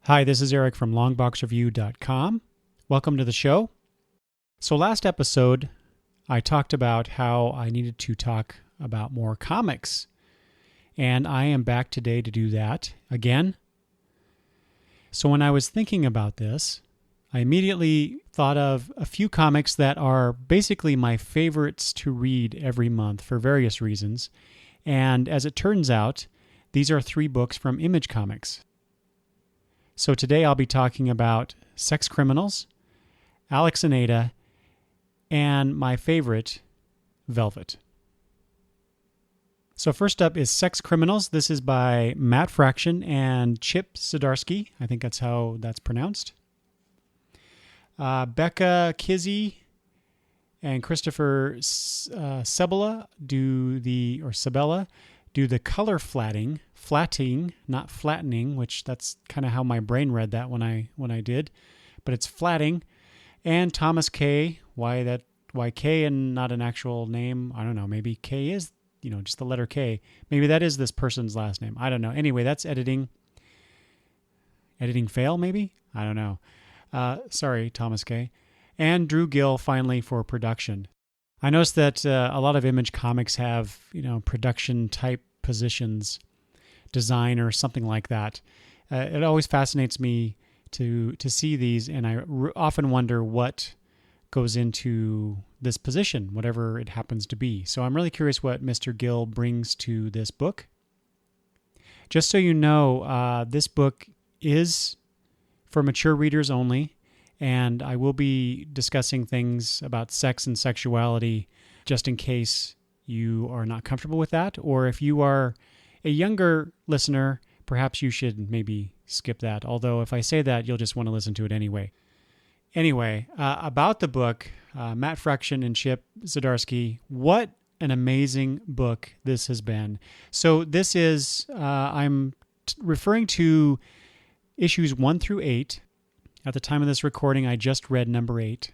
Hi, this is Eric from longboxreview.com. Welcome to the show. So last episode, I talked about how I needed to talk about more comics. And I am back today to do that again. So when I was thinking about this, I immediately thought of a few comics that are basically my favorites to read every month for various reasons. And as it turns out, these are 3 books from Image Comics. So today I'll be talking about Sex Criminals, Alex and Ada, and my favorite, Velvet. So first up is Sex Criminals. This is by Matt Fraction and Chip Zdarsky. I think that's how that's pronounced. Becca Kizzy and Christopher Sabella do the color flatting, not flattening, which that's kind of how my brain read that when I did, but it's flatting. And Thomas K. Why K and not an actual name? I don't know. Maybe K is, just the letter K. Maybe that is this person's last name. I don't know. Anyway, that's editing. Editing fail, maybe? I don't know. Sorry, Thomas K. And Drew Gill finally for production. I noticed that a lot of Image Comics have, production type positions, design or something like that. It always fascinates me to see these, and I often wonder what goes into this position, whatever it happens to be. So I'm really curious what Mr. Gill brings to this book. Just so you know, this book is for mature readers only, and I will be discussing things about sex and sexuality just in case you are not comfortable with that, or if you are a younger listener, perhaps you should maybe skip that. Although if I say that, you'll just want to listen to it anyway. Anyway, about the book, Matt Fraction and Chip Zdarsky, what an amazing book this has been. So this is, I'm referring to issues 1 through 8. At the time of this recording, I just read number 8.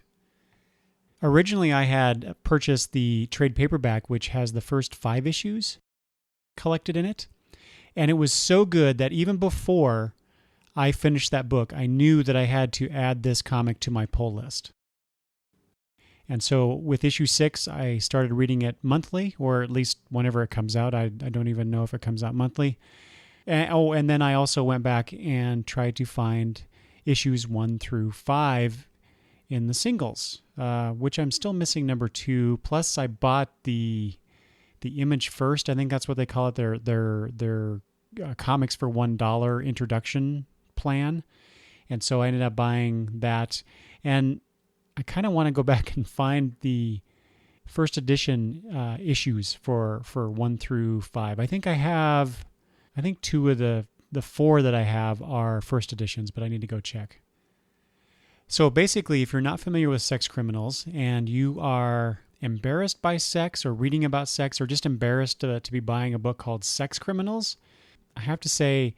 Originally, I had purchased the trade paperback, which has the first 5 issues collected in it. And it was so good that even before I finished that book, I knew that I had to add this comic to my pull list. And so with issue 6, I started reading it monthly, or at least whenever it comes out. I don't even know if it comes out monthly. And then I also went back and tried to find issues 1 through 5 in the singles, which I'm still missing number 2. Plus, I bought the Image First. I think that's what they call it. Their comics for $1 introduction plan, and so I ended up buying that. And I kind of want to go back and find the first edition issues for 1 through 5. I think 2 of the 4 that I have are first editions, but I need to go check. So basically, if you're not familiar with Sex Criminals and you are embarrassed by sex or reading about sex or just embarrassed to be buying a book called Sex Criminals, I have to say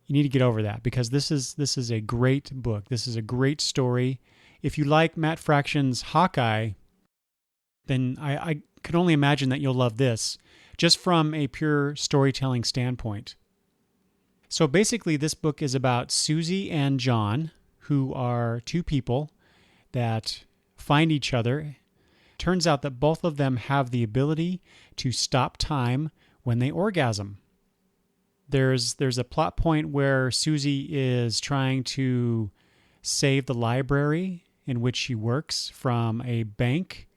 you need to get over that, because this is a great book. This is a great story. If you like Matt Fraction's Hawkeye, then I can only imagine that you'll love this, just from a pure storytelling standpoint. So basically, this book is about Susie and John, who are 2 people that find each other. Turns out that both of them have the ability to stop time when they orgasm. There's a plot point where Susie is trying to save the library in which she works from a bank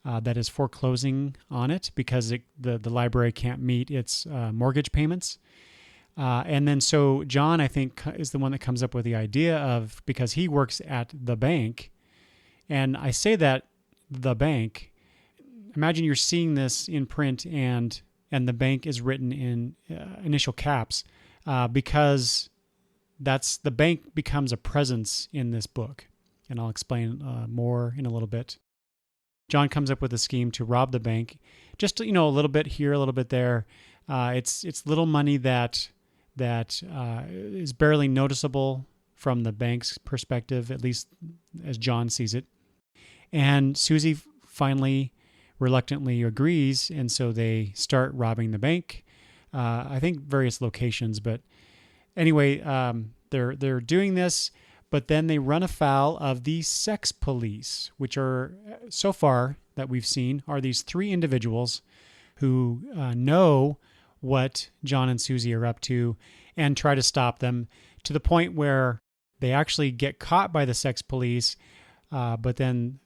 that is foreclosing on it because the library can't meet its mortgage payments. And then so John, I think, is the one that comes up with the idea of, because he works at the bank, and I say that the bank, imagine you're seeing this in print and the bank is written in initial caps because the bank becomes a presence in this book. And I'll explain more in a little bit. John comes up with a scheme to rob the bank, just a little bit here, a little bit there. It's little money that is barely noticeable from the bank's perspective, at least as John sees it. And Susie finally reluctantly agrees, and so they start robbing the bank. I think various locations, but anyway, They're doing this, but then they run afoul of the sex police, which are, so far that we've seen, are these three individuals who know what John and Susie are up to and try to stop them, to the point where they actually get caught by the sex police, but then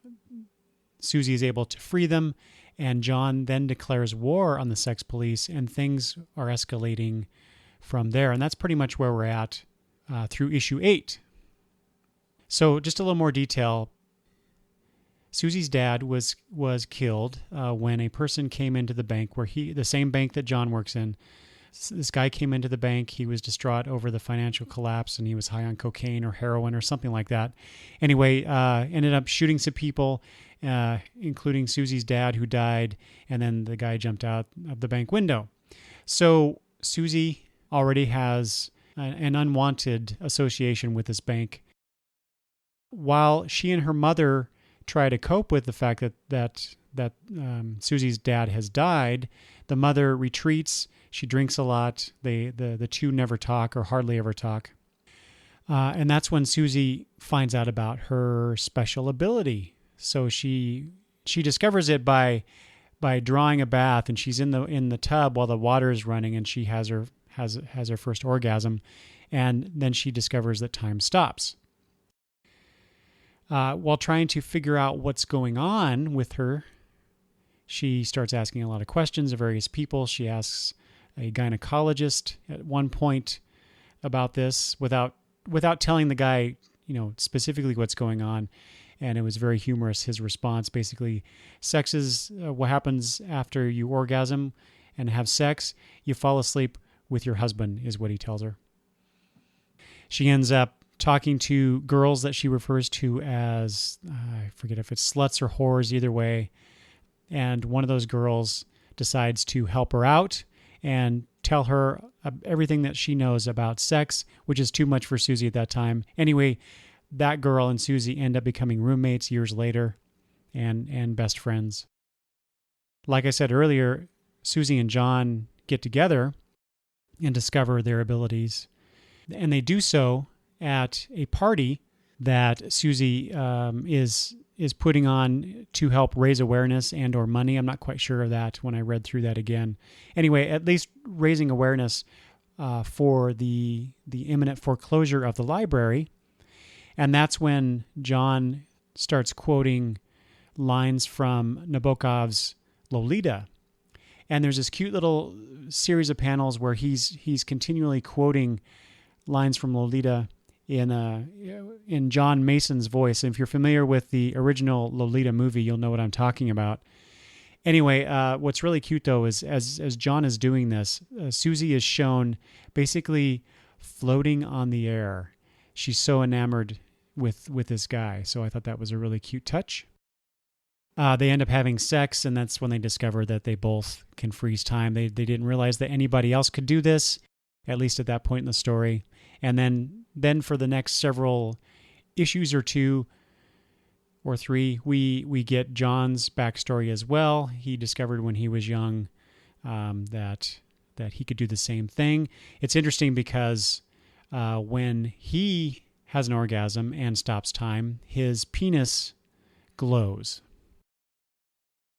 Susie is able to free them, and John then declares war on the sex police, and things are escalating from there. And that's pretty much where we're at through issue 8. So just a little more detail. Susie's dad was killed when a person came into the bank, the same bank that John works in. This guy came into the bank. He was distraught over the financial collapse, and he was high on cocaine or heroin or something like that. Anyway, ended up shooting some people, including Susie's dad, who died, and then the guy jumped out of the bank window. So Susie already has an unwanted association with this bank. While she and her mother try to cope with the fact that Susie's dad has died, the mother retreats. She drinks a lot. The two never talk, or hardly ever talk. And that's when Susie finds out about her special ability. So she discovers it by drawing a bath, and she's in the tub while the water is running, and she has her first orgasm, and then she discovers that time stops. While trying to figure out what's going on with her, she starts asking a lot of questions of various people. She asks a gynecologist at one point about this without telling the guy, specifically what's going on. And it was very humorous, his response. Basically, sex is what happens after you orgasm and have sex. You fall asleep with your husband, is what he tells her. She ends up talking to girls that she refers to as, I forget if it's sluts or whores, either way. And one of those girls decides to help her out and tell her everything that she knows about sex, which is too much for Susie at that time. Anyway, that girl and Susie end up becoming roommates years later and best friends. Like I said earlier, Susie and John get together and discover their abilities. And they do so at a party that Susie is putting on to help raise awareness and or money. I'm not quite sure of that when I read through that again. Anyway, at least raising awareness for the imminent foreclosure of the library. And that's when John starts quoting lines from Nabokov's Lolita. And there's this cute little series of panels where he's continually quoting lines from Lolita in John Mason's voice. And if you're familiar with the original Lolita movie, you'll know what I'm talking about. Anyway, what's really cute, though, is as John is doing this, Susie is shown basically floating on the air. She's so enamored with this guy. So I thought that was a really cute touch. They end up having sex, and that's when they discover that they both can freeze time. They didn't realize that anybody else could do this, at least at that point in the story. And then for the next several issues or 2 or 3, we get John's backstory as well. He discovered when he was young that he could do the same thing. It's interesting because when he has an orgasm and stops time, his penis glows.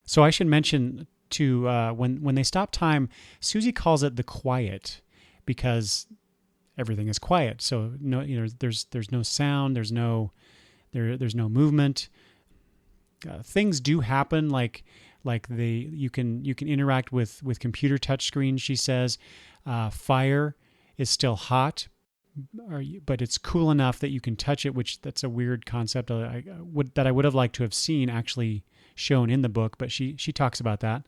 So I should mention too, when they stop time, Susie calls it the quiet because everything is quiet. So there's no sound, there's no movement. Things do happen, like you can interact with computer touchscreens. She says fire is still hot, but it's cool enough that you can touch it, which that's a weird concept that I would have liked to have seen actually shown in the book, but she talks about that.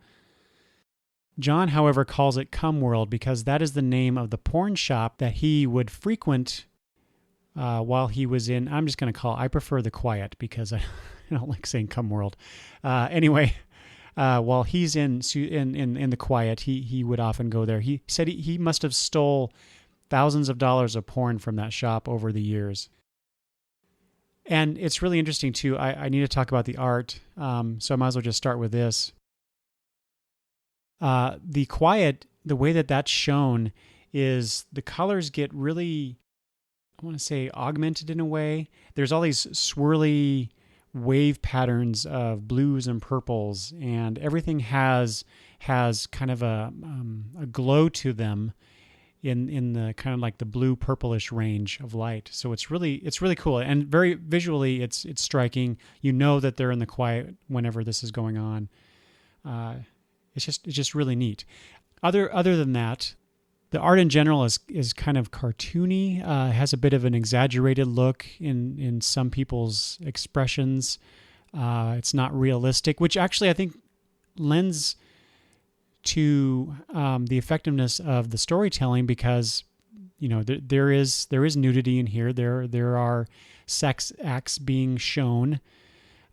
John, however, calls it Cum World because that is the name of the porn shop that he would frequent while he was in. I prefer the quiet because I don't like saying Cum World. Anyway, while he's in the quiet, he would often go there. He said he must have stole thousands of dollars of porn from that shop over the years. And it's really interesting too. I need to talk about the art, so I might as well just start with this. The quiet, the way that that's shown is the colors get really want to say augmented in a way. There's all these swirly wave patterns of blues and purples, and everything has kind of a glow to them in the kind of like the blue purplish range of light. So it's really cool, and very visually it's striking. You know that they're in the quiet whenever this is going on. It's just really neat. Other than that, the art in general is kind of cartoony. Has a bit of an exaggerated look in some people's expressions. It's not realistic, which actually I think lends to the effectiveness of the storytelling, because there is nudity in here. There are sex acts being shown,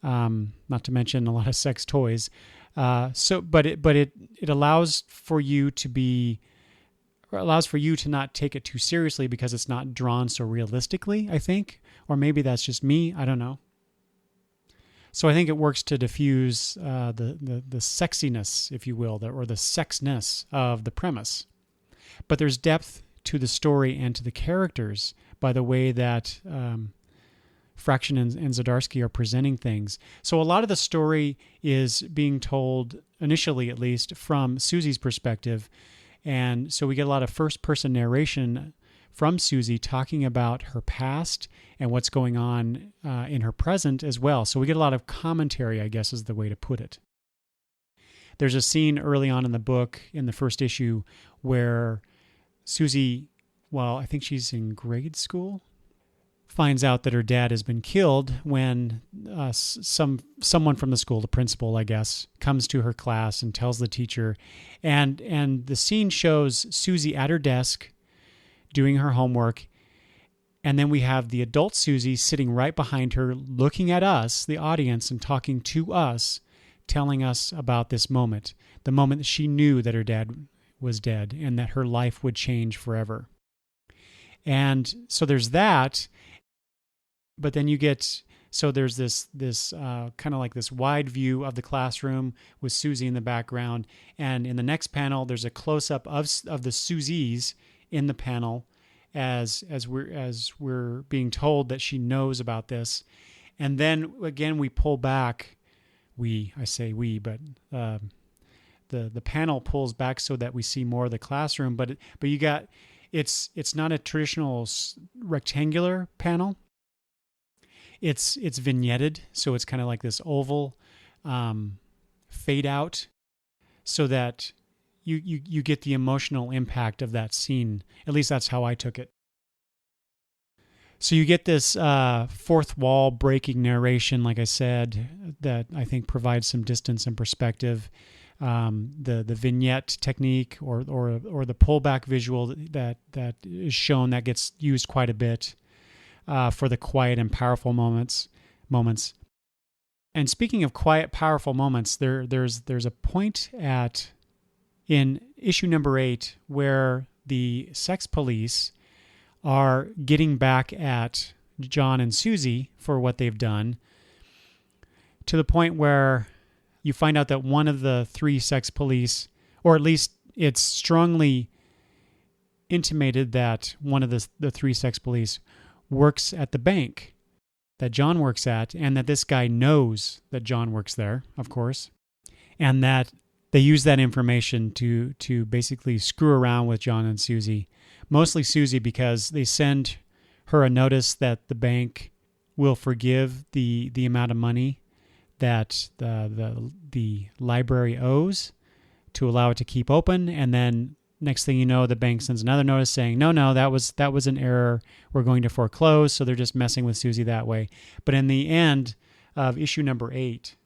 not to mention a lot of sex toys. But it allows for you to not take it too seriously because it's not drawn so realistically, I think. Or maybe that's just me. I don't know. So I think it works to diffuse the sexiness, if you will, or the sexness of the premise. But there's depth to the story and to the characters by the way that Fraction and Zdarsky are presenting things. So a lot of the story is being told, initially at least, from Susie's perspective. And so we get a lot of first-person narration from Susie talking about her past and what's going on in her present as well. So we get a lot of commentary, I guess is the way to put it. There's a scene early on in the book, in the first issue, where Susie, I think she's in grade school, finds out that her dad has been killed when someone from the school, the principal, I guess, comes to her class and tells the teacher. And the scene shows Susie at her desk doing her homework. And then we have the adult Susie sitting right behind her, looking at us, the audience, and talking to us, telling us about this moment, the moment that she knew that her dad was dead and that her life would change forever. And so there's that. But then there's this kind of like this wide view of the classroom with Susie in the background. And in the next panel, there's a close-up of the Susies in the panel as we're being told that she knows about this. And then again, we pull back. I say we, but the panel pulls back so that we see more of the classroom. But you got, it's not a traditional rectangular panel. It's vignetted, so it's kind of like this oval fade out, so that you get the emotional impact of that scene. At least that's how I took it. So you get this fourth wall breaking narration, like I said, that I think provides some distance and perspective. The vignette technique or the pullback visual that is shown, that gets used quite a bit for the quiet and powerful moments. And speaking of quiet, powerful moments, there's a point in issue number 8 where the sex police are getting back at John and Susie for what they've done, to the point where you find out that one of the 3 sex police, or at least it's strongly intimated that one of the 3 sex police works at the bank that John works at, and that this guy knows that John works there, of course, and that they use that information to basically screw around with John and Susie. Mostly Susie, because they send her a notice that the bank will forgive the amount of money that the library owes to allow it to keep open, and then next thing you know, the bank sends another notice saying, no, that was an error. We're going to foreclose. So they're just messing with Susie that way. But in the end of issue number 8,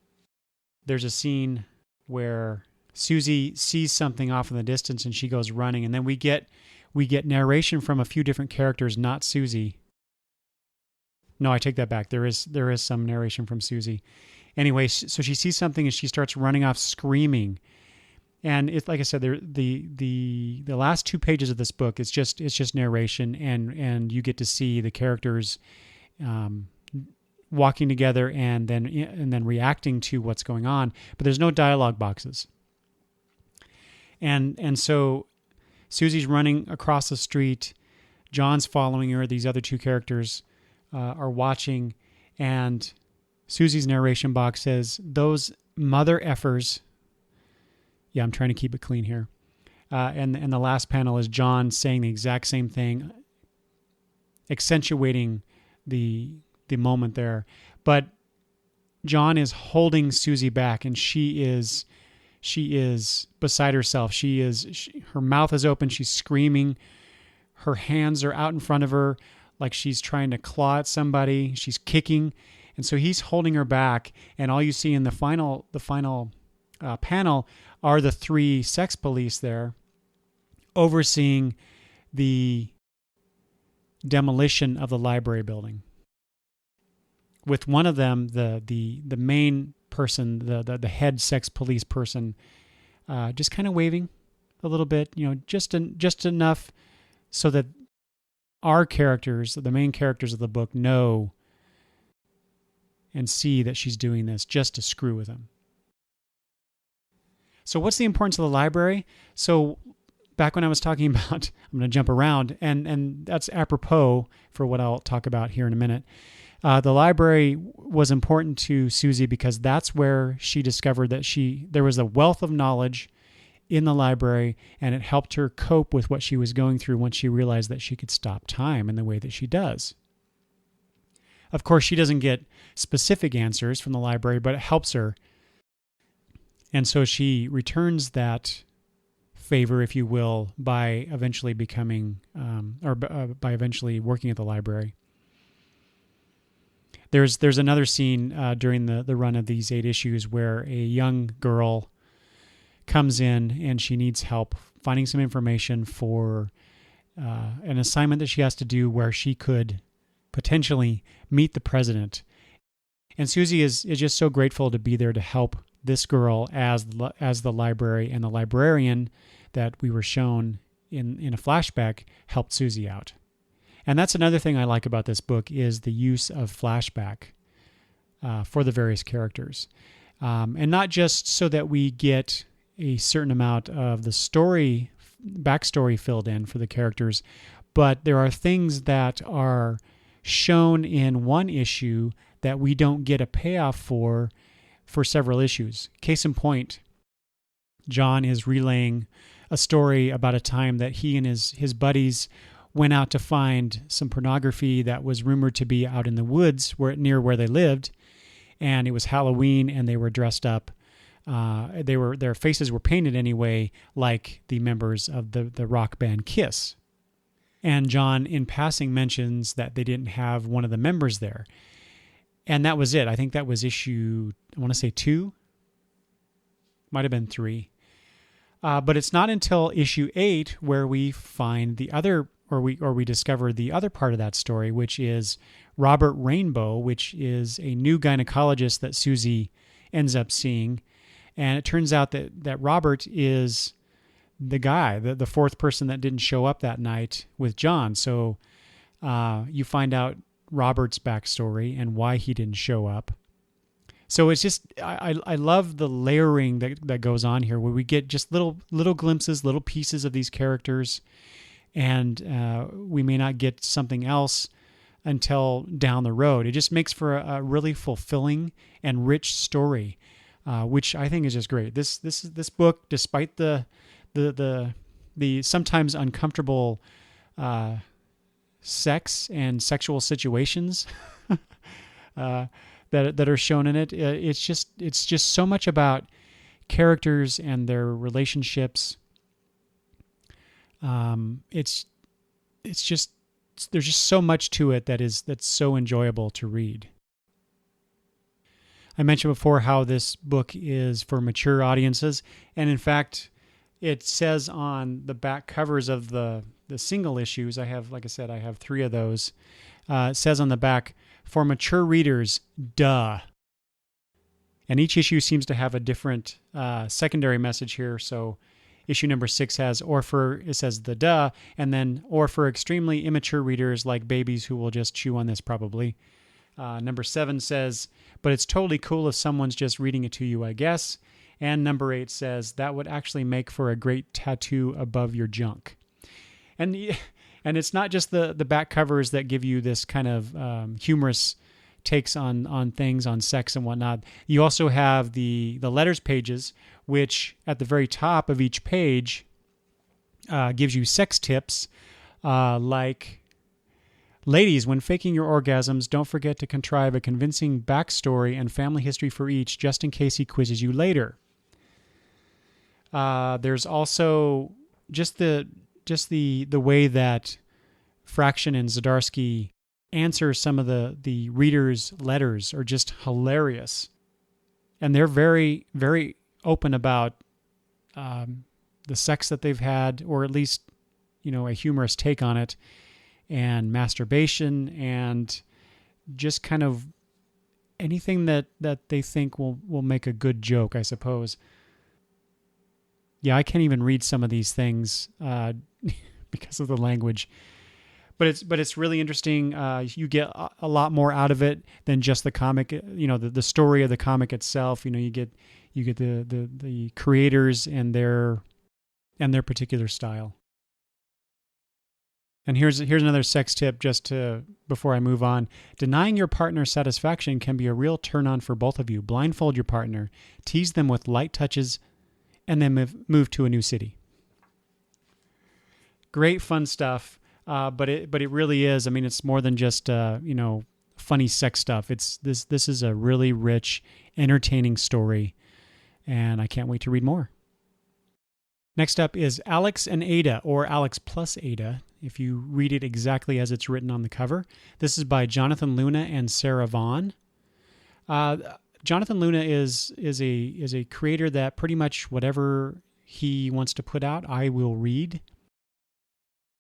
there's a scene where Susie sees something off in the distance and she goes running. And then we get narration from a few different characters, not Susie. No, I take that back. There is some narration from Susie. Anyway, so she sees something and she starts running off screaming. And it's like I said, the last 2 pages of this book, it's just narration, and you get to see the characters walking together and then reacting to what's going on. But there's no dialogue boxes. And so Susie's running across the street. John's following her. These other two characters are watching, and Susie's narration box says, "Those mother effers." Yeah, I'm trying to keep it clean here. And the last panel is John saying the exact same thing, accentuating the moment there. But John is holding Susie back, and she is beside herself. Her mouth is open. She's screaming. Her hands are out in front of her, like she's trying to claw at somebody. She's kicking, and so he's holding her back. And all you see in the final panel are the three sex police there, overseeing the demolition of the library building. With one of them, the main person, the head sex police person, just kind of waving a little bit, just enough so that our characters, the main characters of the book, know and see that she's doing this just to screw with him. So what's the importance of the library? So back when I was talking about, I'm going to jump around, and that's apropos for what I'll talk about here in a minute. The library was important to Susie because that's where she discovered that there was a wealth of knowledge in the library, and it helped her cope with what she was going through once she realized that she could stop time in the way that she does. Of course, she doesn't get specific answers from the library, but it helps her. And so she returns that favor, if you will, by eventually becoming, by eventually working at the library. There's another scene during the run of these 8 issues where a young girl comes in and she needs help finding some information for an assignment that she has to do where she could potentially meet the president. And Susie is just so grateful to be there to help this girl as the library, and the librarian that we were shown in a flashback helped Susie out. And that's another thing I like about this book is the use of flashback for the various characters. And not just so that we get a certain amount of the backstory filled in for the characters, but there are things that are shown in one issue that we don't get a payoff for several issues. Case in point, John is relaying a story about a time that he and his buddies went out to find some pornography that was rumored to be out in the woods near where they lived, and it was Halloween, and they were dressed up. Their faces were painted anyway, like the members of the rock band Kiss. And John, in passing, mentions that they didn't have one of the members there. And that was it. I think that was issue, I want to say 2. Might have been 3. But it's not until issue 8 where we find the other, or we discover the other part of that story, which is Robert Rainbow, which is a new gynecologist that Susie ends up seeing. And it turns out that Robert is the guy, the fourth person that didn't show up that night with John. So you find out Robert's backstory and why he didn't show up. So it's just, I love the layering that goes on here, where we get just little glimpses, little pieces of these characters, and we may not get something else until down the road. It just makes for a really fulfilling and rich story, which I think is just great. This book, despite the sometimes uncomfortable sex and sexual situations that are shown in it, it's just so much about characters and their relationships. It's just, there's just so much to it that's so enjoyable to read. I mentioned before how this book is for mature audiences, and in fact, it says on the back covers of the single issues, I have 3 of those. It says on the back, "For mature readers, duh." And each issue seems to have a different secondary message here. So issue number 6 has, it says the duh, and then, or for extremely immature readers like babies who will just chew on this probably. Number 7 says, "But it's totally cool if someone's just reading it to you, I guess." And number 8 says, "That would actually make for a great tattoo above your junk." And And it's not just the back covers that give you this kind of humorous takes on things, on sex and whatnot. You also have the letters pages, which at the very top of each page gives you sex tips, like, ladies, when faking your orgasms, don't forget to contrive a convincing backstory and family history for each, just in case he quizzes you later. There's also just the way that Fraction and Zdarsky answer some of the readers' letters are just hilarious, and they're very, very open about the sex that they've had, or at least a humorous take on it, and masturbation, and just kind of anything that they think will make a good joke, I suppose. Yeah, I can't even read some of these things because of the language. But it's really interesting. You get a lot more out of it than just the comic. The story of the comic itself. You get the creators and their particular style. And here's another sex tip before I move on. Denying your partner satisfaction can be a real turn-on for both of you. Blindfold your partner, tease them with light touches, and then move to a new city. Great fun stuff, but it really is. I mean, it's more than just funny sex stuff. This is a really rich, entertaining story, and I can't wait to read more. Next up is Alex and Ada, or Alex plus Ada, if you read it exactly as it's written on the cover. This is by Jonathan Luna and Sarah Vaughn. Jonathan Luna is a creator that pretty much whatever he wants to put out, I will read.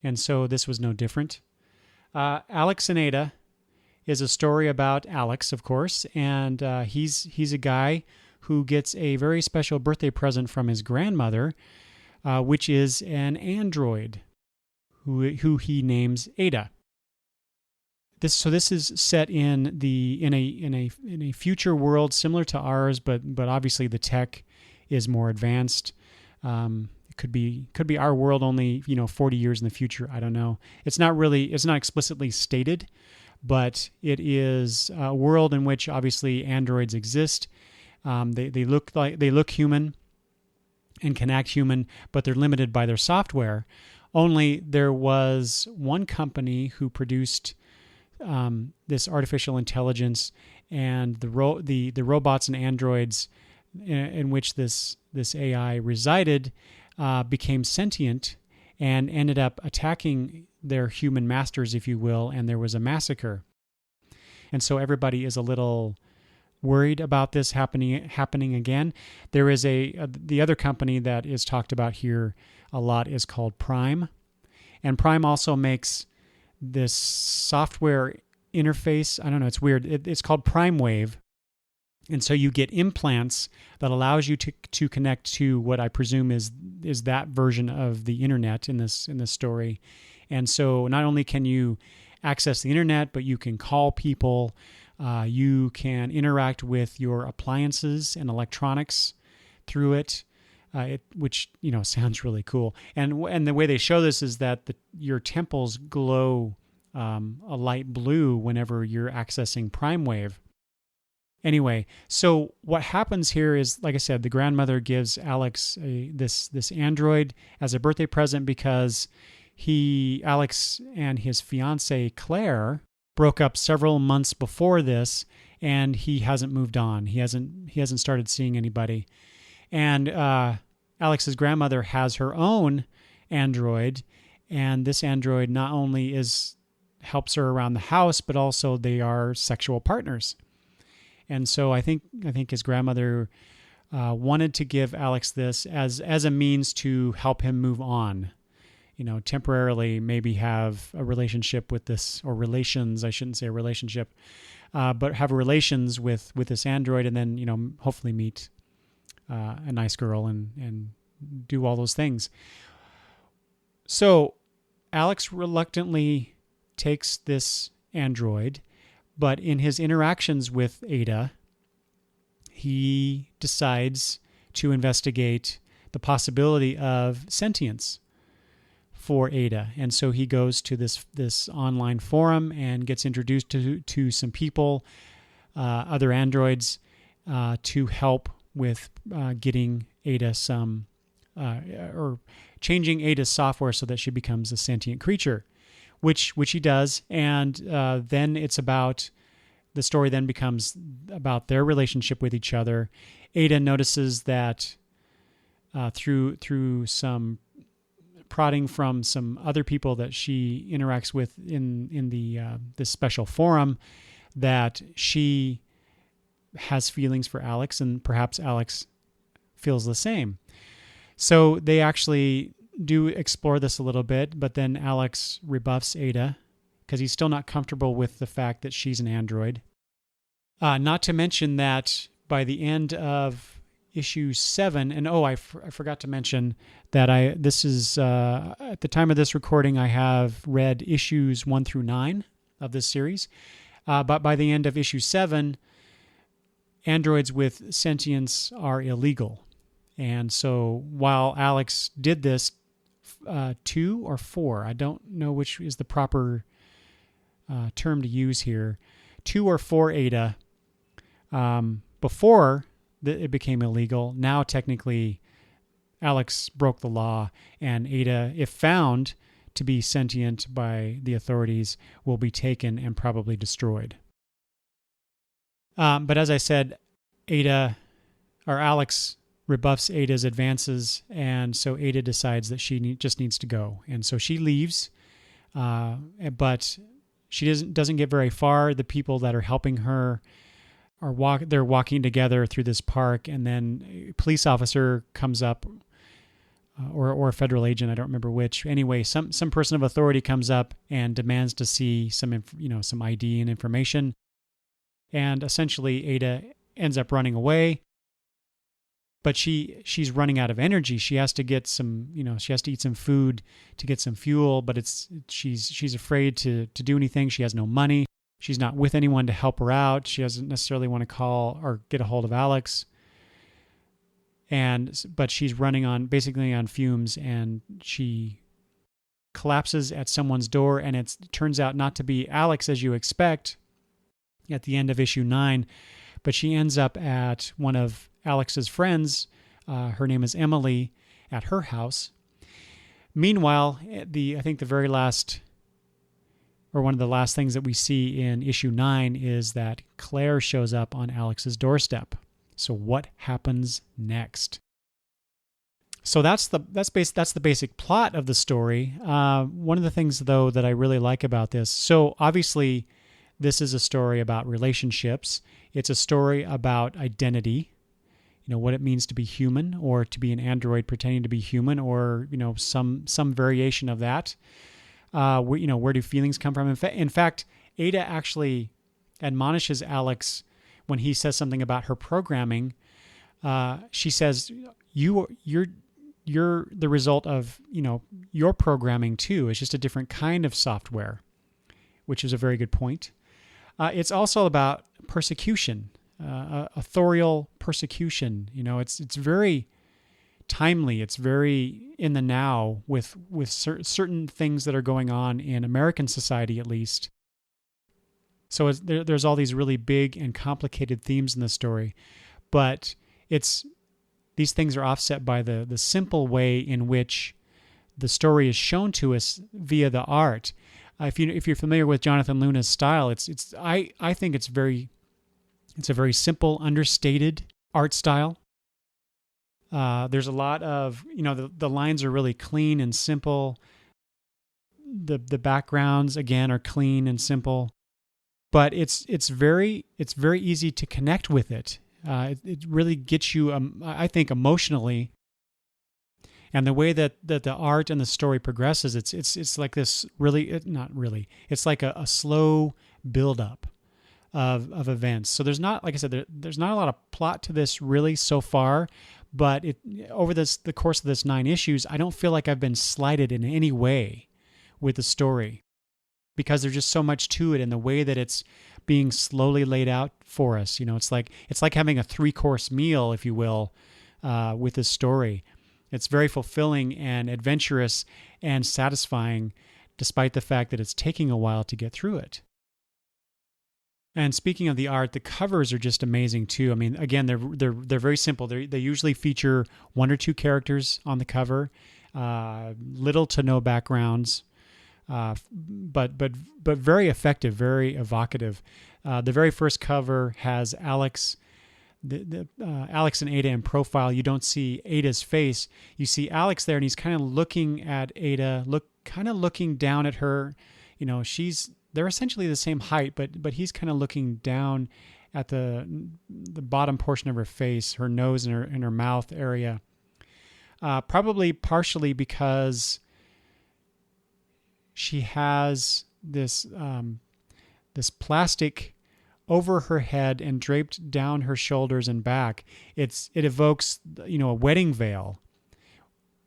And so this was no different. Alex and Ada is a story about Alex, of course, and he's a guy who gets a very special birthday present from his grandmother, which is an android who he names Ada. This is set in a future world similar to ours, but obviously the tech is more advanced. It could be our world only 40 years in the future. I don't know. It's not explicitly stated, but it is a world in which obviously androids exist. They look human and can act human, but they're limited by their software. Only there was one company who produced this artificial intelligence, and the robots and androids in which this AI resided became sentient and ended up attacking their human masters, if you will, and there was a massacre. And so everybody is a little worried about this happening again. There is the other company that is talked about here a lot is called Prime, and Prime also makes this software interface. I don't know, it's weird. It's called Prime Wave, and so you get implants that allows you to connect to what I presume is that version of the internet in this story. And so not only can you access the internet, but you can call people. You can interact with your appliances and electronics through it, which sounds really cool. And the way they show this is that your temples glow a light blue whenever you're accessing Prime Wave. Anyway, so what happens here is, like I said, the grandmother gives Alex this android as a birthday present because Alex and his fiancée Claire broke up several months before this, and he hasn't moved on. He hasn't started seeing anybody. And Alex's grandmother has her own android, and this android not only helps her around the house, but also they are sexual partners. And so I think his grandmother wanted to give Alex this as a means to help him move on. Temporarily maybe have a relationship with this, or relations, I shouldn't say a relationship, but have relations with this android, and then, hopefully meet a nice girl and do all those things. So Alex reluctantly takes this android, but in his interactions with Ada, he decides to investigate the possibility of sentience for Ada. And so he goes to this online forum and gets introduced to some people, other androids, to help with getting Ada or changing Ada's software so that she becomes a sentient creature, which he does. And then the story then becomes about their relationship with each other. Ada notices that through some prodding from some other people that she interacts with in this special forum, that she has feelings for Alex, and perhaps Alex feels the same. So they actually do explore this a little bit, but then Alex rebuffs Ada because he's still not comfortable with the fact that she's an android. Not to mention that by the end of issue 7, and I forgot to mention that this is at the time of this recording, I have read issues 1 through 9 of this series. But by the end of issue 7, androids with sentience are illegal. And so while Alex did this 2 or 4, I don't know which is the proper term to use here, 2 or 4 Ada, before it became illegal. Now technically Alex broke the law, and Ada, if found to be sentient by the authorities, will be taken and probably destroyed. But as I said, Alex rebuffs Ada's advances, and so Ada decides that she just needs to go. And so she leaves, but she doesn't get very far. The people that are helping her they're walking together through this park, and then a police officer comes up, or a federal agent, I don't remember which. Anyway, some person of authority comes up and demands to see some ID and information. And essentially Ada ends up running away. But she's running out of energy. She has to get she has to eat some food to get some fuel, but she's afraid to do anything. She has no money. She's not with anyone to help her out. She doesn't necessarily want to call or get a hold of Alex. But she's running basically on fumes, and she collapses at someone's door, and it turns out not to be Alex as you expect at the end of issue 9, but she ends up at one of Alex's friends. Her name is Emily, at her house. Meanwhile, I think the very last, or one of the last things that we see in issue 9 is that Claire shows up on Alex's doorstep. So what happens next? So that's the basic plot of the story. One of the things, though, that I really like about this, so obviously this is a story about relationships. It's a story about identity, what it means to be human, or to be an android pretending to be human, or some variation of that. Where do feelings come from? In fact, Ada actually admonishes Alex when he says something about her programming. She says, "You're the result of your programming too. It's just a different kind of software," which is a very good point. It's also about persecution, authorial persecution. It's very timely. It's very in the now with certain things that are going on in American society, at least. So there's all these really big and complicated themes in the story, but these things are offset by the simple way in which the story is shown to us via the art. If you're familiar with Jonathan Luna's style, I think it's a very simple, understated art style. There's a lot of, the lines are really clean and simple. The backgrounds, again, are clean and simple, but it's very easy to connect with it. It really gets you, I think, emotionally. And the way that the art and the story progresses, it's like this not really. It's like a slow buildup of events. So there's not, like I said, there's not a lot of plot to this really so far. But over the course of this 9 issues, I don't feel like I've been slighted in any way with the story, because there's just so much to it, and the way that it's being slowly laid out for us. It's like having a 3-course meal, if you will, with this story. It's very fulfilling and adventurous and satisfying, despite the fact that it's taking a while to get through it. And speaking of the art, the covers are just amazing too. I mean, again, they're very simple. They usually feature one or two characters on the cover, little to no backgrounds, but very effective, very evocative. The very first cover has Alex. Alex and Ada in profile. You don't see Ada's face. You see Alex there, and he's kind of looking at Ada, looking down at her. You know, they're essentially the same height, but he's kind of looking down at the bottom portion of her face, her nose and her mouth area. Probably partially because she has this plastic over her head and draped down her shoulders and back. It evokes, a wedding veil,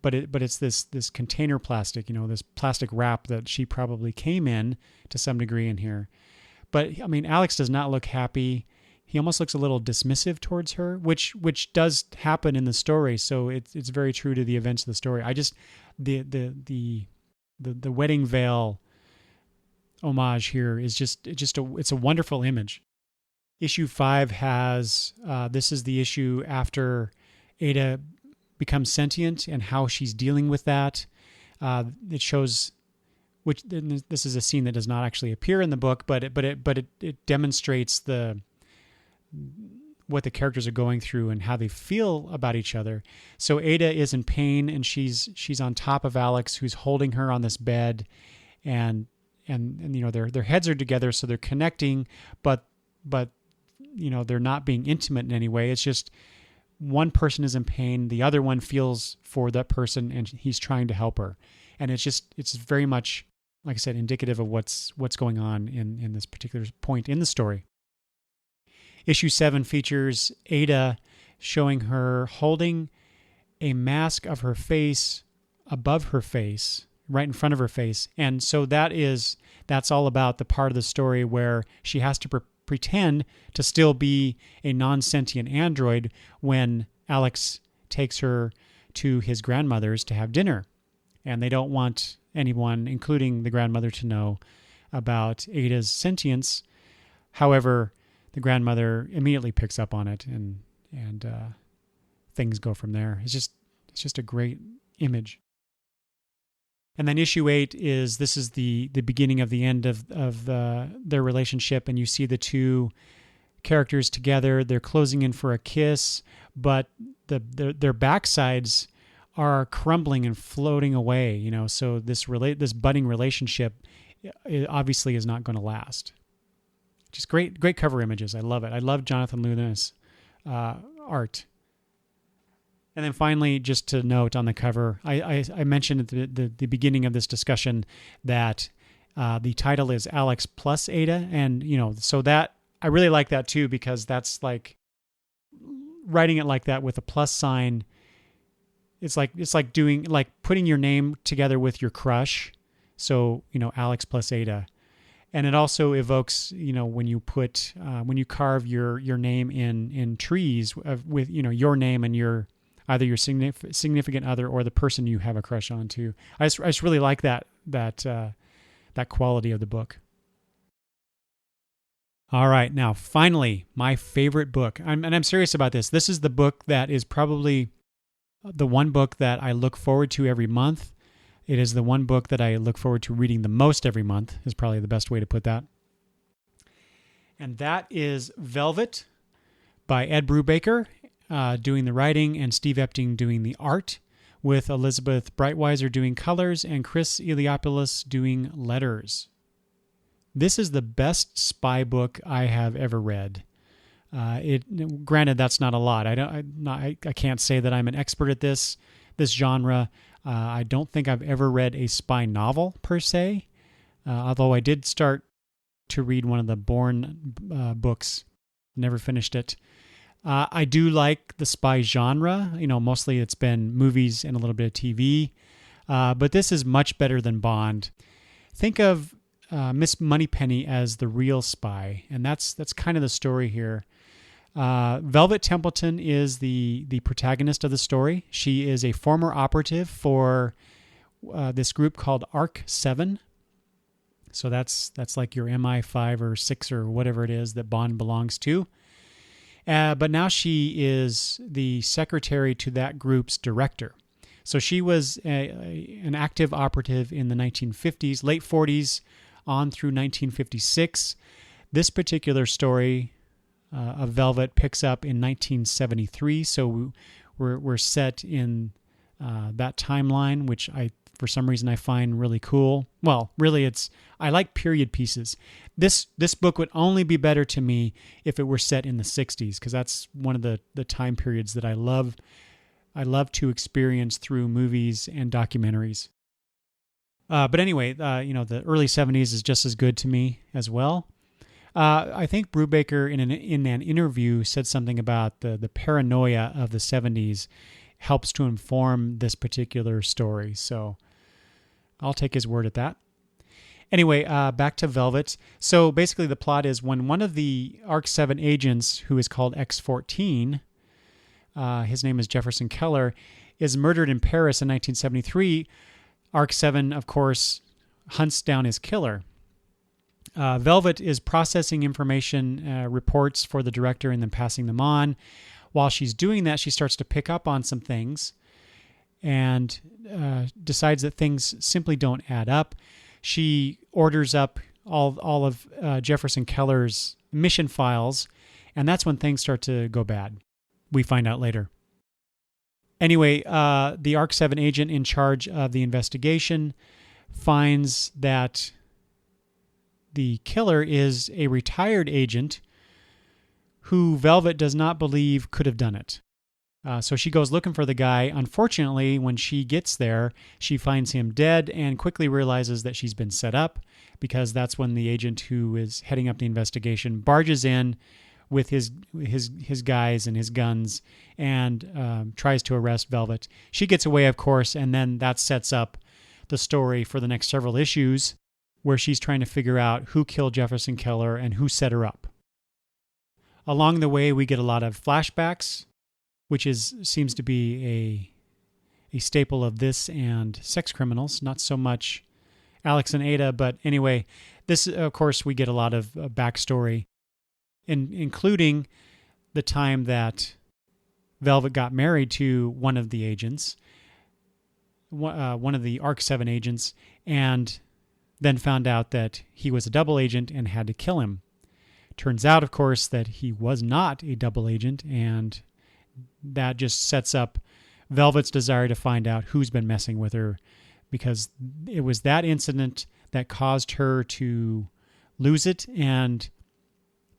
but it's this container plastic, this plastic wrap that she probably came in to some degree in here. But I mean, Alex does not look happy. He almost looks a little dismissive towards her, which does happen in the story. So it's very true to the events of the story. I just the wedding veil homage here is it's a wonderful image. Issue 5 has this is the issue after Ada becomes sentient and how she's dealing with that. It shows, which this is a scene that does not actually appear in the book, but it demonstrates what the characters are going through and how they feel about each other. So Ada is in pain, and she's on top of Alex, who's holding her on this bed, and their heads are together, so they're connecting, but they're not being intimate in any way. It's just one person is in pain, the other one feels for that person, and he's trying to help her. And it's very much, like I said, indicative of what's going on in this particular point in the story. Issue 7 features Ada showing her holding a mask of her face above her face, right in front of her face. And so that's all about the part of the story where she has to pretend to still be a non-sentient android when Alex takes her to his grandmother's to have dinner. And they don't want anyone, including the grandmother, to know about Ada's sentience. However, the grandmother immediately picks up on it, and things go from there. It's just a great image. And then issue 8 is the beginning of the end of their relationship, and you see the two characters together. They're closing in for a kiss, but their backsides are crumbling and floating away. So this budding relationship obviously is not going to last. Just great cover images. I love it. I love Jonathan Luna's art. And then finally, just to note on the cover, I mentioned at the beginning of this discussion that the title is Alex plus Ada, and so that I really like that too, because that's like writing it like that with a plus sign. It's like putting your name together with your crush. So Alex plus Ada. And it also evokes, when you carve your name in trees with your name and either your significant other or the person you have a crush on too. I just really like that quality of the book. All right, now finally, my favorite book. I'm serious about this. This is the book that is probably the one book that I look forward to every month. It is the one book that I look forward to reading the most every month, is probably the best way to put that. And that is Velvet by Ed Brubaker, doing the writing, and Steve Epting doing the art, with Elizabeth Breitweiser doing colors and Chris Eliopoulos doing letters. This is the best spy book I have ever read. Granted, that's not a lot. I can't say that I'm an expert at this genre. I don't think I've ever read a spy novel per se, although I did start to read one of the Bourne books. Never finished it. I do like the spy genre. Mostly it's been movies and a little bit of TV, but this is much better than Bond. Think of Miss Moneypenny as the real spy, and that's kind of the story here. Velvet Templeton is the protagonist of the story. She is a former operative for this group called ARC 7. So that's like your MI5 or 6 or whatever it is that Bond belongs to. But now she is the secretary to that group's director. So she was an active operative in the 1950s, late 40s on through 1956. This particular story of Velvet picks up in 1973. So we're set in that timeline, which for some reason I find really cool. Well, really, I like period pieces. This book would only be better to me if it were set in the 60s, because that's one of the time periods that I love to experience through movies and documentaries. But anyway, the early 70s is just as good to me as well. I think Brubaker in an interview said something about the paranoia of the 70s helps to inform this particular story. So I'll take his word at that. Anyway, back to Velvet. So basically the plot is when one of the ARC 7 agents, who is called X-14, his name is Jefferson Keller, is murdered in Paris in 1973, ARC 7, of course, hunts down his killer. Velvet is processing information, reports for the director, and then passing them on. While she's doing that, she starts to pick up on some things and decides that things simply don't add up. She orders up all of Jefferson Keller's mission files, and that's when things start to go bad. We find out later. Anyway, the ARC 7 agent in charge of the investigation finds that the killer is a retired agent who Velvet does not believe could have done it. So she goes looking for the guy. Unfortunately, when she gets there, she finds him dead and quickly realizes that she's been set up, because that's when the agent who is heading up the investigation barges in with his guys and his guns and tries to arrest Velvet. She gets away, of course, and then that sets up the story for the next several issues, where she's trying to figure out who killed Jefferson Keller and who set her up. Along the way, we get a lot of flashbacks, which seems to be a staple of this and Sex Criminals, not so much Alex and Ada, but anyway, this, of course, we get a lot of backstory, including the time that Velvet got married to one of the agents, one of the ARC 7 agents, and then found out that he was a double agent and had to kill him. Turns out, of course, that he was not a double agent, and that just sets up Velvet's desire to find out who's been messing with her, because it was that incident that caused her to lose it and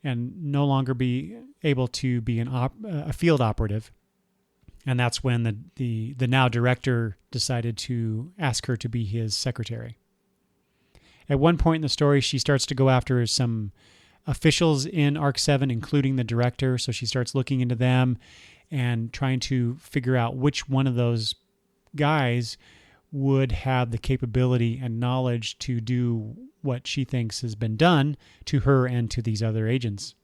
no longer be able to be a field operative. And that's when the now director decided to ask her to be his secretary. At one point in the story, she starts to go after some officials in ARC 7, including the director. So she starts looking into them and trying to figure out which one of those guys would have the capability and knowledge to do what she thinks has been done to her and to these other agents.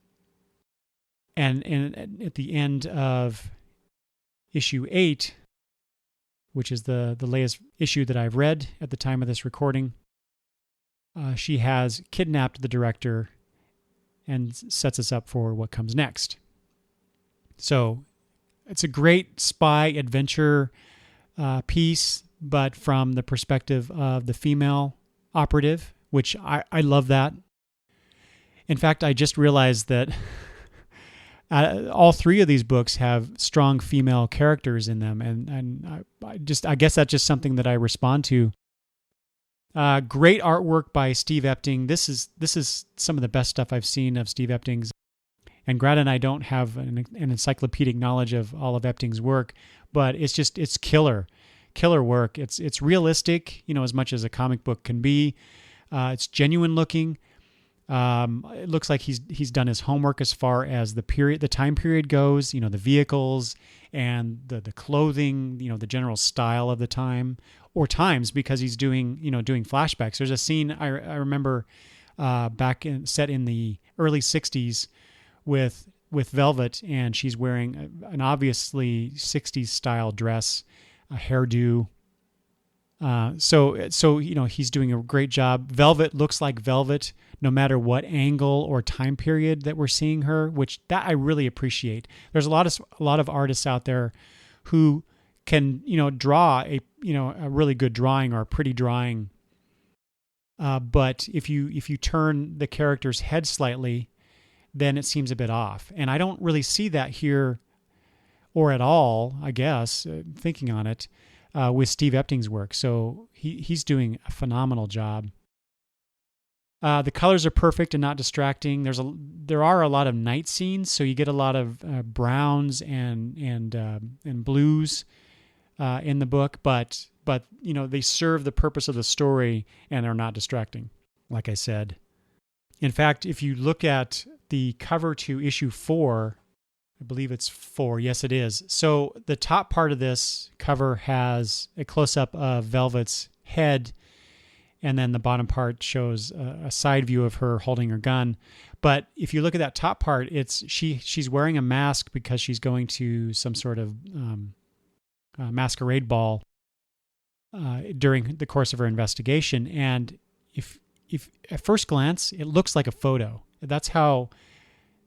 And at the end of issue 8, which is the latest issue that I've read at the time of this recording, she has kidnapped the director and sets us up for what comes next. So it's a great spy adventure piece, but from the perspective of the female operative, which I love that. In fact, I just realized that all three of these books have strong female characters in them, and I guess that's just something that I respond to. Great artwork by Steve Epting. This is some of the best stuff I've seen of Steve Epting's. And Greta and I don't have an encyclopedic knowledge of all of Epting's work, but it's killer work. It's realistic, as much as a comic book can be. It's genuine looking. It looks like he's done his homework as far as the time period goes. The vehicles and the clothing. The general style of the time or times, because he's doing flashbacks. There's a scene I remember set in the early '60s with with Velvet, and she's wearing an obviously 60s style dress, a hairdo. So he's doing a great job. Velvet looks like Velvet no matter what angle or time period that we're seeing her, which that I really appreciate. There's a lot of artists out there who can draw a really good drawing or a pretty drawing, but if you turn the character's head slightly, then it seems a bit off. And I don't really see that here, or at all, I guess, thinking on it, with Steve Epting's work. So he's doing a phenomenal job. The colors are perfect and not distracting. There are a lot of night scenes, so you get a lot of browns and blues in the book, but they serve the purpose of the story and are not distracting, like I said. In fact, if you look at the cover to issue 4, I believe it's 4. Yes, it is. So the top part of this cover has a close-up of Velvet's head, and then the bottom part shows a side view of her holding her gun. But if you look at that top part, she's wearing a mask because she's going to some sort of masquerade ball during the course of her investigation. And if at first glance it looks like a photo, that's how.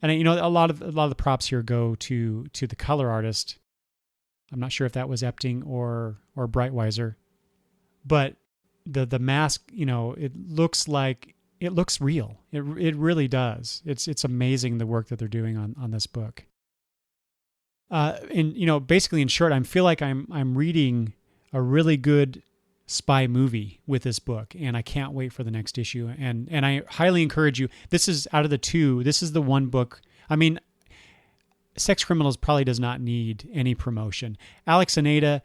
And a lot of the props here go to the color artist. I'm not sure if that was Epting or Breitweiser, but the mask, it looks real. It really does. It's amazing the work that they're doing on this book. And basically in short, I feel like I'm reading a really good spy movie with this book, and I can't wait for the next issue. And I highly encourage you. This is out of the 2. This is the one book. I mean, Sex Criminals probably does not need any promotion. Alex and Ada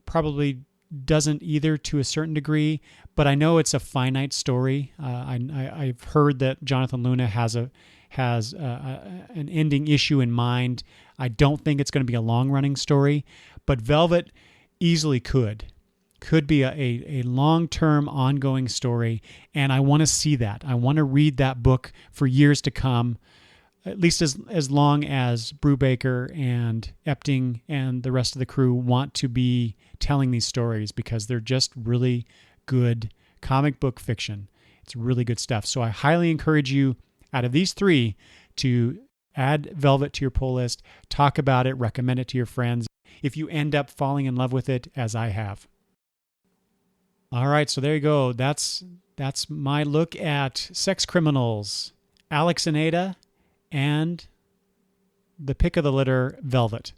probably doesn't either, to a certain degree, but I know it's a finite story. I've heard that Jonathan Luna has an ending issue in mind. I don't think it's going to be a long-running story, but Velvet easily could be a long-term ongoing story, and I want to see that. I want to read that book for years to come, at least as long as Brubaker and Epting and the rest of the crew want to be telling these stories, because they're just really good comic book fiction. It's really good stuff. So I highly encourage you, out of these 3, to add Velvet to your pull list, talk about it, recommend it to your friends, if you end up falling in love with it, as I have. All right, so there you go. That's my look at Sex Criminals, Alex and Ada, and the pick of the litter, Velvet.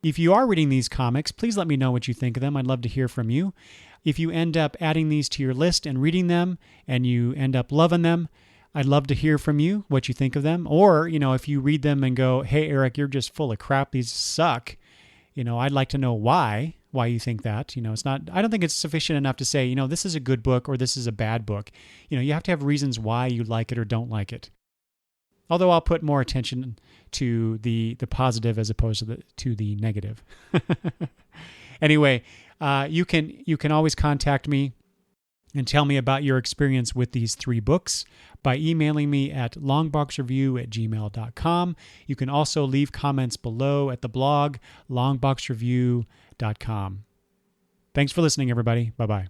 If you are reading these comics, please let me know what you think of them. I'd love to hear from you. If you end up adding these to your list and reading them, and you end up loving them, I'd love to hear from you what you think of them. Or, if you read them and go, hey, Eric, you're just full of crap, these suck, I'd like to know why you think that. It's not, I don't think it's sufficient enough to say, this is a good book or this is a bad book. You have to have reasons why you like it or don't like it. Although I'll put more attention to the positive as opposed to the negative. Anyway, you can always contact me and tell me about your experience with these 3 books by emailing me at longboxreview@gmail.com. You can also leave comments below at the blog longboxreview.com. Thanks for listening, everybody. Bye-bye.